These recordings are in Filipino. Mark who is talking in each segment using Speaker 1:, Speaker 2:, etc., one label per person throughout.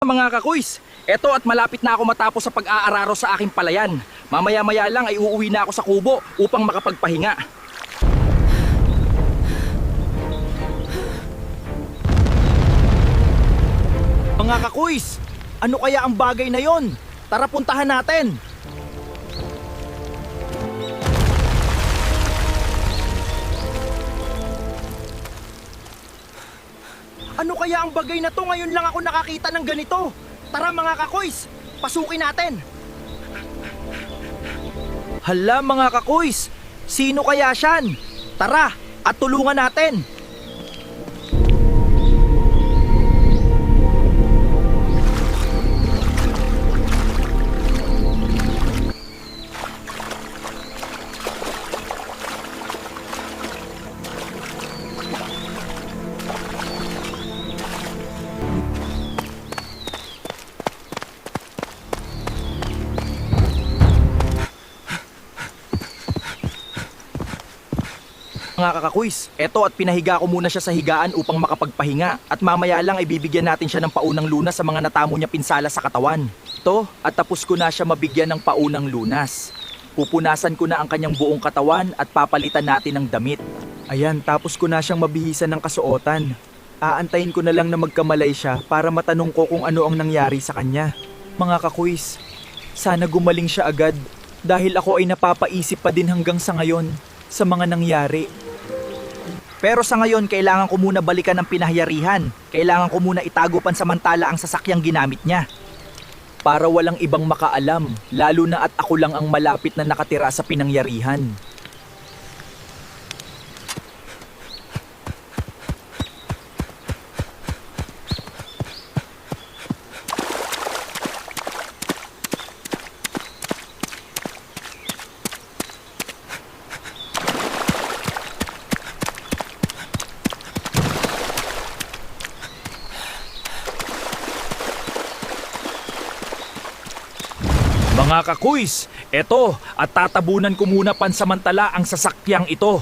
Speaker 1: Mga kakuys, eto at malapit na ako matapos sa pag-aararo sa aking palayan. Mamaya-maya lang ay uuwi na ako sa kubo upang makapagpahinga.
Speaker 2: Mga kakuys, ano kaya ang bagay na yon? Tara puntahan natin! Ano kaya ang bagay na to? Ngayon lang ako nakakita ng ganito. Tara mga kakuys, pasukin natin! Hala mga kakuys, sino kaya siyan? Tara, at tulungan natin!
Speaker 1: Mga kakakuys, eto at pinahiga ko muna siya sa higaan upang makapagpahinga at mamaya lang ay bibigyan natin siya ng paunang lunas sa mga natamo niya pinsala sa katawan. Ito, at tapos ko na siya mabigyan ng paunang lunas. Pupunasan ko na ang kanyang buong katawan at papalitan natin ng damit.
Speaker 2: Ayan, tapos ko na siyang mabihisan ng kasuotan. Aantayin ko na lang na magkamalay siya para matanong ko kung ano ang nangyari sa kanya. Mga kakuys, sana gumaling siya agad dahil ako ay napapaisip pa din hanggang sa ngayon sa mga nangyari.
Speaker 1: Pero sa ngayon, kailangan ko muna balikan ang pinahayarihan. Kailangan ko muna itago pansamantala ang sasakyang ginamit niya.
Speaker 2: Para walang ibang makaalam, lalo na at ako lang ang malapit na nakatira sa pinangyarihan.
Speaker 1: Mga kakuys, eto at tatabunan ko muna pansamantala ang sasakyang ito.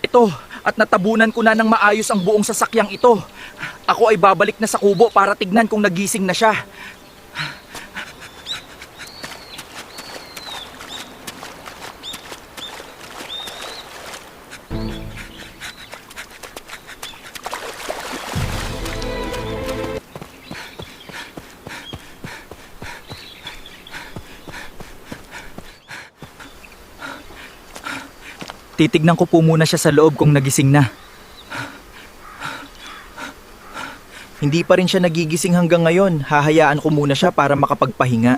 Speaker 1: Ito, at natabunan ko na ng maayos ang buong sasakyang ito. Ako ay babalik na sa kubo para tignan kung nagising na siya. Titignan ko po muna siya sa loob kung nagising na. Hindi pa rin siya nagigising hanggang ngayon. Hahayaan ko muna siya para makapagpahinga.